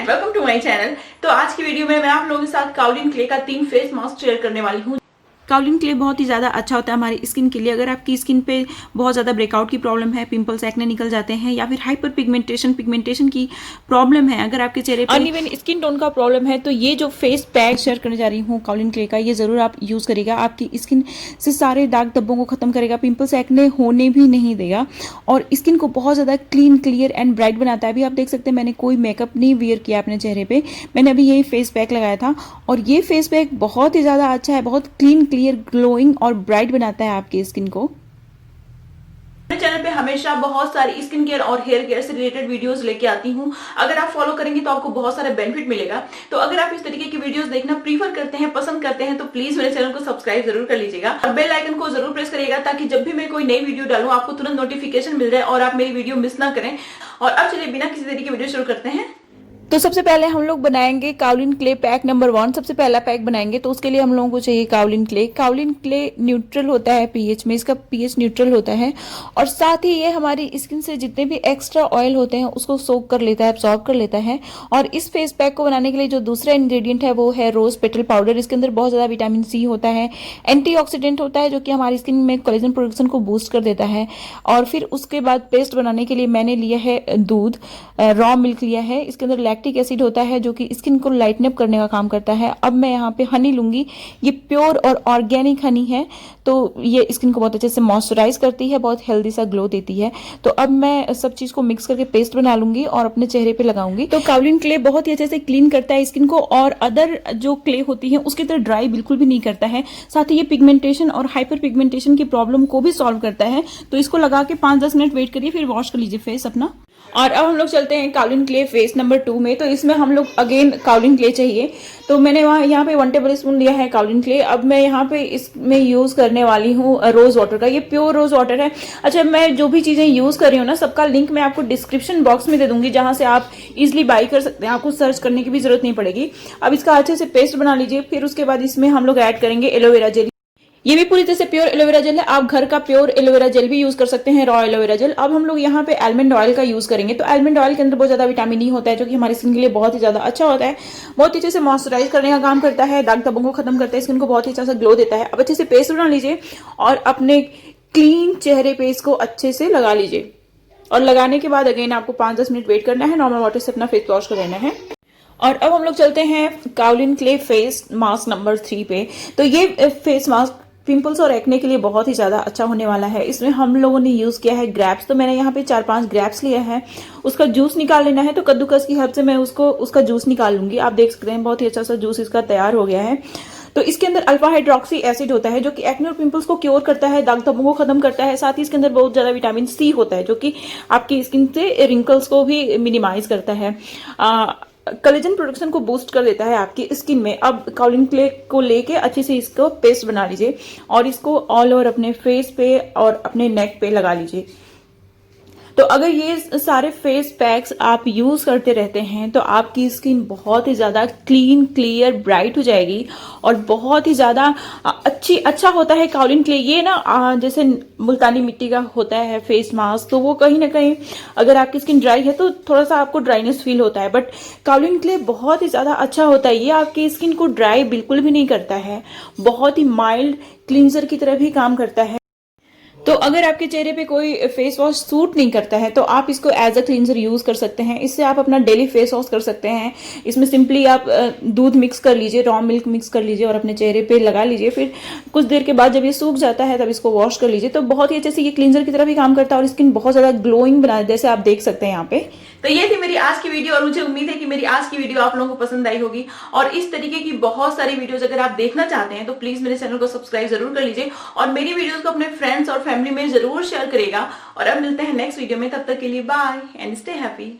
And welcome to my channel. तो आज की वीडियो में मैं आप लोगों के साथ काउलिन क्ले का 3 फेस मास्क शेयर करने वाली हूँ। काउलिन क्ले बहुत ही ज़्यादा अच्छा होता है हमारी स्किन के लिए। अगर आपकी स्किन पे बहुत ज़्यादा ब्रेकआउट की प्रॉब्लम है, पिंपल्स एक्ने निकल जाते हैं, या फिर हाइपर पिगमेंटेशन की प्रॉब्लम है, अगर आपके चेहरे पे अनइवन स्किन टोन का प्रॉब्लम है, तो ये जो फेस पैक शेयर करने जा रही हूँ काउलिन क्ले का, ये ज़रूर आप यूज़ करेगा। आपकी स्किन से सारे दाग धब्बों को खत्म करेगा, पिंपल्स एक्ने होने भी नहीं देगा और स्किन को बहुत ज़्यादा क्लीन, क्लियर एंड ब्राइट बनाता है। अभी आप देख सकते हैं मैंने कोई मेकअप नहीं वियर किया अपने चेहरे पे, मैंने अभी यही फेस पैक लगाया था और ये फेस पैक बहुत ही ज़्यादा अच्छा है, बहुत क्लीन, क्लियर, ग्लोइंग और ब्राइट बनाता है आपकी स्किन को। मेरे चैनल पे हमेशा बहुत सारी स्किन केयर और हेयर केयर से रिलेटेड वीडियोस लेके आती हूँ। अगर आप फॉलो करेंगे तो आपको बहुत सारा बेनिफिट मिलेगा। तो अगर आप इस तरीके की वीडियोस देखना प्रीफर करते हैं, पसंद करते हैं, तो प्लीज मेरे चैनल को सब्सक्राइब जरूर कर लीजिएगा और बेल आइकन को जरूर प्रेस करिएगा ताकि जब भी मैं कोई नई वीडियो डालूं आपको तुरंत नोटिफिकेशन मिल जाए और आप मेरी वीडियो मिस ना करें। और अब चलिए बिना किसी देरी के वीडियो शुरू करते हैं। तो सबसे पहले हम लोग बनाएंगे काउलिन क्ले पैक नंबर 1। सबसे पहला पैक बनाएंगे तो उसके लिए हम लोगों को चाहिए kaolin clay. Kaolin clay neutral होता है पीएच में, इसका पीएच न्यूट्रल होता है और साथ ही ये हमारी स्किन से जितने भी एक्स्ट्रा ऑयल होते हैं उसको सोक कर लेता है, एब्सॉर्ब कर लेता है। और इस फेस पैक को बनाने के लिए जो दूसरा इंग्रेडिएंट है वो है रोज पेटल पाउडर। इसके अंदर बहुत ज्यादा विटामिन सी होता है, एंटीऑक्सीडेंट होता है जो कि हमारी स्किन में कोलेजन प्रोडक्शन को बूस्ट कर देता है। और फिर उसके बाद पेस्ट बनाने के लिए मैंने लिया है दूध, रॉ मिल्क लिया है। इसके अंदर लैक्टिक एसिड होता है जो कि स्किन को लाइटन अप करने का काम करता है। अब मैं यहाँ पे हनी लूंगी, ये प्योर और ऑर्गेनिक हनी है तो ये स्किन को बहुत अच्छे से मॉइस्चराइज करती है, बहुत हेल्दी सा ग्लो देती है। तो अब मैं सब चीज को मिक्स करके पेस्ट बना लूंगी और अपने चेहरे पे लगाऊंगी। तो काउलिन क्ले बहुत ही अच्छे से क्लीन करता है स्किन को और अदर जो क्ले होती है उसकी तरह ड्राई बिल्कुल भी नहीं करता है। साथ ही ये पिगमेंटेशन और हाइपर पिगमेंटेशन की प्रॉब्लम को भी सॉल्व करता है। तो इसको लगा के 5-10 मिनट वेट करिए, फिर वॉश कर लीजिए फेस अपना। और अब हम लोग चलते हैं काउलिन क्ले फेस नंबर 2 में। तो इसमें हम लोग अगेन काउलिन क्ले चाहिए, तो मैंने यहाँ पे 1 टेबल स्पून लिया है काउलिन क्ले। अब मैं यहाँ पे इसमें यूज करने वाली हूँ रोज वाटर का, ये प्योर रोज वाटर है। अच्छा, मैं जो भी चीजें यूज कर रही हूँ ना, सबका लिंक मैं आपको डिस्क्रिप्शन बॉक्स में दे दूंगी जहां से आप इजिली बाई कर सकते हैं, आपको सर्च करने की भी जरूरत नहीं पड़ेगी। अब इसका अच्छे से पेस्ट बना लीजिए। फिर उसके बाद इसमें हम लोग ऐड करेंगे एलोवेरा जेल। ये भी पूरी तरह से प्योर एलोवेरा जेल है, आप घर का प्योर एलोवेरा जेल भी यूज कर सकते हैं, रॉ एलोवेरा जेल। अब हम लोग यहाँ पे आलमंड ऑयल का यूज करेंगे। तो आलमंड ऑयल के अंदर बहुत ज्यादा विटामिन ई होता है जो कि हमारी स्किन के लिए बहुत ही ज्यादा अच्छा होता है, बहुत अच्छे से मॉइस्चराइज करने का काम करता है, दाग धब्बों को खत्म करता है, स्किन को बहुत ही अच्छा सा ग्लो देता है। अब अच्छे से पेस्ट बना लीजिए और अपने क्लीन चेहरे पे इसको अच्छे से लगा लीजिए। और लगाने के बाद अगेन आपको 5-10 मिनट वेट करना है, नॉर्मल वाटर से अपना फेस वॉश कर लेना है। और अब हम लोग चलते हैं kaolin clay face mask number 3 पे। तो ये फेस मास्क पिंपल्स और एक्ने के लिए बहुत ही ज्यादा अच्छा होने वाला है। इसमें हम लोगों ने यूज किया है ग्रेप्स। तो मैंने यहाँ पे 4-5 ग्रेप्स लिया है, उसका जूस निकाल लेना है। तो कद्दूकस की हेल्प से मैं उसका जूस निकाल लूंगी। आप देख सकते हैं बहुत ही अच्छा सा जूस इसका तैयार हो गया है। तो इसके अंदर अल्फा हाइड्रोक्सी एसिड होता है जो कि एक्ने और पिंपल्स को क्योर करता है, दाग धब्बों को खत्म करता है। साथ ही इसके अंदर बहुत ज्यादा विटामिन सी होता है जो कि आपकी स्किन से रिंकल्स को भी मिनिमाइज करता है, कोलेजन प्रोडक्शन को बूस्ट कर देता है आपकी स्किन में। अब काउलिन क्ले को लेके अच्छे से इसको पेस्ट बना लीजिए और इसको ऑल ओवर अपने फेस पे और अपने नेक पे लगा लीजिए। तो अगर ये सारे फेस पैक्स आप यूज करते रहते हैं तो आपकी स्किन बहुत ही ज्यादा क्लीन, क्लियर, ब्राइट हो जाएगी और बहुत ही ज्यादा अच्छा होता है काउलिन क्ले। ये ना जैसे मुल्तानी मिट्टी का होता है फेस मास्क, तो वो कहीं ना कहीं अगर आपकी स्किन ड्राई है तो थोड़ा सा आपको ड्राइनेस फील होता है, बट काउलिन क्ले बहुत ही ज्यादा अच्छा होता है। ये आपकी स्किन को ड्राई बिल्कुल भी नहीं करता है, बहुत ही माइल्ड क्लींजर की तरह भी काम करता है। तो अगर आपके चेहरे पे कोई फेस वॉश सूट नहीं करता है तो आप इसको एज अ क्लींजर यूज कर सकते हैं। इससे आप अपना डेली फेस वॉश कर सकते हैं। इसमें सिंपली आप दूध मिक्स कर लीजिए, रॉ मिल्क मिक्स कर लीजिए और अपने चेहरे पे लगा लीजिए। फिर कुछ देर के बाद जब ये सूख जाता है तब इसको वॉश कर लीजिए। तो बहुत ही अच्छे से ये क्लींजर की तरह भी काम करता है और स्किन बहुत ज्यादा ग्लोइंग बना है, जैसे आप देख सकते हैं यहाँ पे। तो ये थी मेरी आज की वीडियो और मुझे उम्मीद है कि मेरी आज की वीडियो आप लोगों को पसंद आई होगी। और इस तरीके की बहुत सारी वीडियोस अगर आप देखना चाहते हैं तो प्लीज मेरे चैनल को सब्सक्राइब जरूर कर लीजिए और मेरी वीडियोस को अपने फ्रेंड्स और फैमिली में जरूर शेयर करेगा। और अब मिलते हैं नेक्स्ट वीडियो में, तब तक के लिए बाय एंड स्टे हैप्पी।